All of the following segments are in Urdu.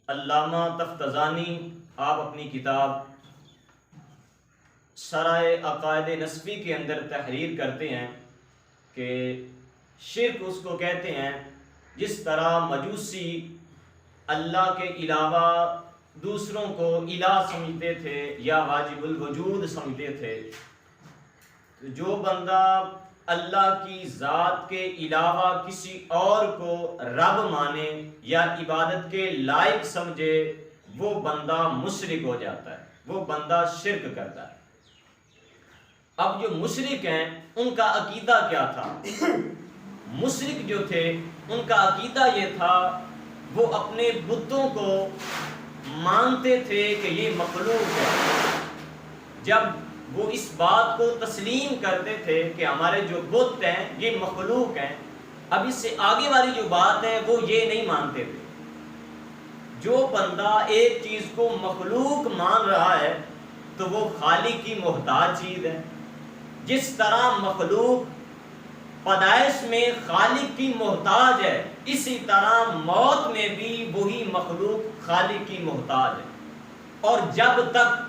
علامہ تفتزانی آپ اپنی کتاب شرح عقائد نسبی کے اندر تحریر کرتے ہیں کہ شرک اس کو کہتے ہیں جس طرح مجوسی اللہ کے علاوہ دوسروں کو الہ سمجھتے تھے یا واجب الوجود سمجھتے تھے، جو بندہ اللہ کی ذات کے علاوہ کسی اور کو رب مانے یا عبادت کے لائق سمجھے، وہ بندہ مشرک ہو جاتا ہے، وہ بندہ شرک کرتا ہے۔ اب جو مشرک ہیں ان کا عقیدہ کیا تھا؟ مشرک جو تھے ان کا عقیدہ یہ تھا، وہ اپنے بتوں کو مانتے تھے کہ یہ مخلوق ہے۔ جب وہ اس بات کو تسلیم کرتے تھے کہ ہمارے جو بت ہیں یہ مخلوق ہیں، اب اس سے آگے والی جو بات ہے وہ یہ نہیں مانتے تھے۔ جو بندہ ایک چیز کو مخلوق مان رہا ہے تو وہ خالق کی محتاج چیز ہے۔ جس طرح مخلوق پیدائش میں خالق کی محتاج ہے، اسی طرح موت میں بھی وہی مخلوق خالق کی محتاج ہے۔ اور جب تک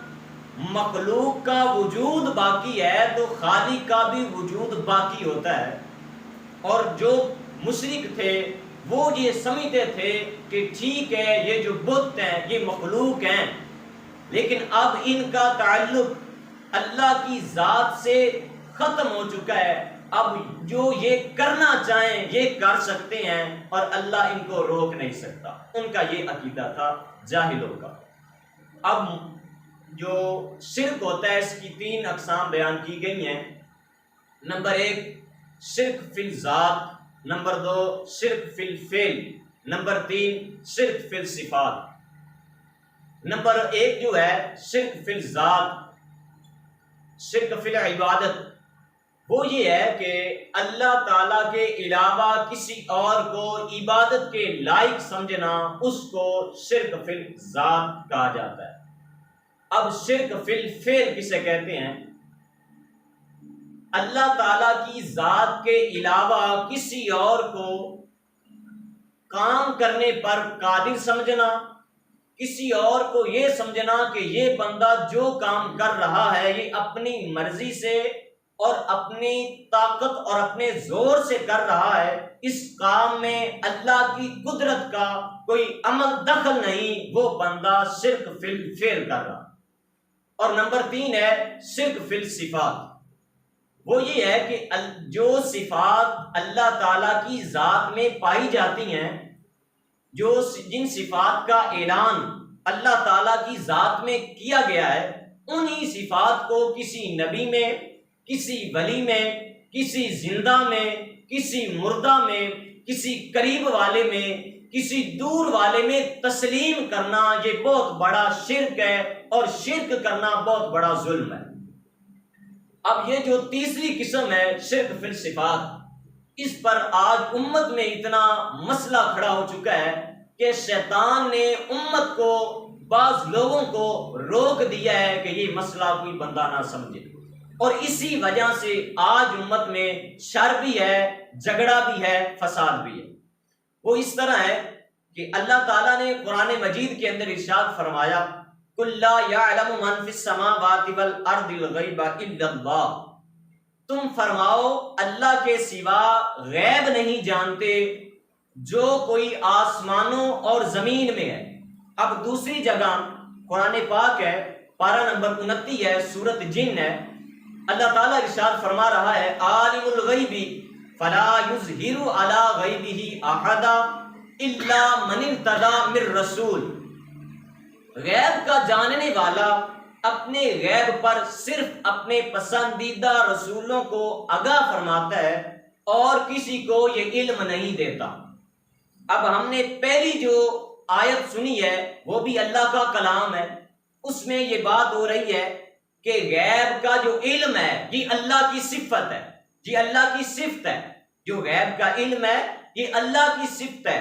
مخلوق کا وجود باقی ہے تو خالق کا بھی وجود باقی ہوتا ہے۔ اور جو مشرک تھے وہ یہ سمجھتے تھے کہ ٹھیک ہے یہ جو بت ہیں یہ مخلوق ہیں، لیکن اب ان کا تعلق اللہ کی ذات سے ختم ہو چکا ہے، اب جو یہ کرنا چاہیں یہ کر سکتے ہیں اور اللہ ان کو روک نہیں سکتا۔ ان کا یہ عقیدہ تھا جاہلوں کا۔ اب جو شرک ہوتا ہے اس کی 3 اقسام بیان کی گئی ہیں۔ نمبر 1 شرک فی الذات، نمبر 2 شرک فی الفعل، نمبر 3 شرک فی الصفات۔ نمبر 1 جو ہے شرک فی الذات، شرک فی العبادت، وہ یہ ہے کہ اللہ تعالیٰ کے علاوہ کسی اور کو عبادت کے لائق سمجھنا، اس کو شرک فی الذات کہا جاتا ہے۔ اب شرک فی الفعل کسے کہتے ہیں؟ اللہ تعالیٰ کی ذات کے علاوہ کسی اور کو کام کرنے پر قادر سمجھنا، کسی اور کو یہ سمجھنا کہ یہ بندہ جو کام کر رہا ہے یہ اپنی مرضی سے اور اپنی طاقت اور اپنے زور سے کر رہا ہے، اس کام میں اللہ کی قدرت کا کوئی عمل دخل نہیں، وہ بندہ شرک فی الفعل کر رہا۔ اور نمبر 3 ہے شرک فی الصفات، وہ یہ ہے کہ جو صفات اللہ تعالیٰ کی ذات میں پائی جاتی ہیں، جن صفات کا اعلان اللہ تعالیٰ کی ذات میں کیا گیا ہے، انہی صفات کو کسی نبی میں، کسی ولی میں، کسی زندہ میں، کسی مردہ میں، کسی قریب والے میں، کسی دور والے میں تسلیم کرنا، یہ بہت بڑا شرک ہے، اور شرک کرنا بہت بڑا ظلم ہے۔ اب یہ جو تیسری قسم ہے شرک فی الصفات، اس پر آج امت میں اتنا مسئلہ کھڑا ہو چکا ہے کہ شیطان نے امت کو، بعض لوگوں کو روک دیا ہے کہ یہ مسئلہ کوئی بندہ نہ سمجھے، اور اسی وجہ سے آج امت میں شر بھی ہے، جھگڑا بھی ہے، فساد بھی ہے۔ وہ اس طرح ہے کہ اللہ تعالیٰ نے قرآن مجید کے اندر ارشاد فرمایا، قُلْ لَا يَعْلَمُ مَنْ فِي السَّمَاوَاتِ وَالْأَرْضِ الْغَيْبَ إِلَّا اللَّهُ، تم فرماؤ اللہ کے سوا غیب نہیں جانتے جو کوئی آسمانوں اور زمین میں ہے۔ اب دوسری جگہ قرآن پاک ہے، پارہ نمبر 29 ہے، سورۃ جن ہے، اللہ تعالیٰ ارشاد فرما رہا ہے، عالم الغیب فلا یظہر علی غیبہ احدا الا من ارتضی من رسول، غیب کا جاننے والا اپنے غیب پر صرف اپنے پسندیدہ رسولوں کو آگاہ فرماتا ہے اور کسی کو یہ علم نہیں دیتا۔ اب ہم نے پہلی جو آیت سنی ہے وہ بھی اللہ کا کلام ہے، اس میں یہ بات ہو رہی ہے کہ غیب کا جو علم ہے یہ اللہ کی صفت ہے، یہ اللہ کی صفت ہے، جو غیب کا علم ہے یہ اللہ کی صفت ہے۔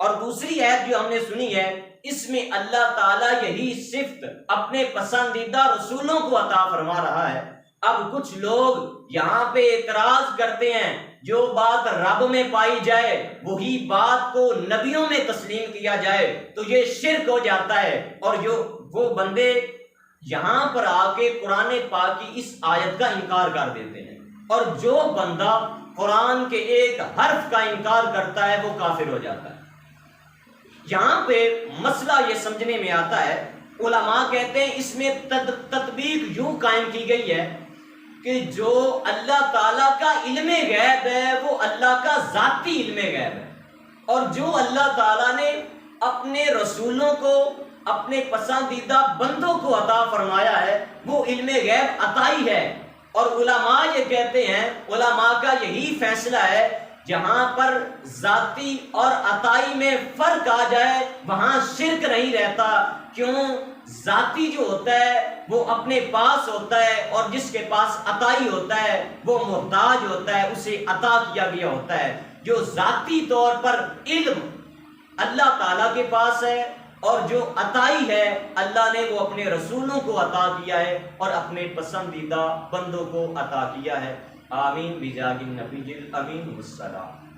اور دوسری آیت جو ہم نے سنی ہے اس میں اللہ تعالیٰ یہی صفت اپنے پسندیدہ رسولوں کو عطا فرما رہا ہے۔ اب کچھ لوگ یہاں پہ اعتراض کرتے ہیں جو بات رب میں پائی جائے وہی بات کو نبیوں میں تسلیم کیا جائے تو یہ شرک ہو جاتا ہے۔ اور جو وہ بندے یہاں پر آ کے قرآن پاک کی اس آیت کا انکار کر دیتے ہیں، اور جو بندہ قرآن کے ایک حرف کا انکار کرتا ہے وہ کافر ہو جاتا ہے۔ یہاں پہ مسئلہ یہ سمجھنے میں آتا ہے، علماء کہتے ہیں اس میں تطبیق یوں قائم کی گئی ہے کہ جو اللہ تعالیٰ کا علم غیب ہے وہ اللہ کا ذاتی علم غیب ہے، اور جو اللہ تعالیٰ نے اپنے رسولوں کو اپنے پسندیدہ بندوں کو عطا فرمایا ہے وہ علم غیب عطائی ہے۔ اور علماء یہ کہتے ہیں، علماء کا یہی فیصلہ ہے، جہاں پر ذاتی اور عطائی میں فرق آ جائے وہاں شرک نہیں رہتا۔ کیوں؟ ذاتی جو ہوتا ہے وہ اپنے پاس ہوتا ہے، اور جس کے پاس عطائی ہوتا ہے وہ محتاج ہوتا ہے، اسے عطا کیا گیا ہوتا ہے۔ جو ذاتی طور پر علم اللہ تعالیٰ کے پاس ہے، اور جو عطائی ہے اللہ نے وہ اپنے رسولوں کو عطا کیا ہے اور اپنے پسندیدہ بندوں کو عطا کیا ہے۔ آمین بجاہ النبی الامین والسلام۔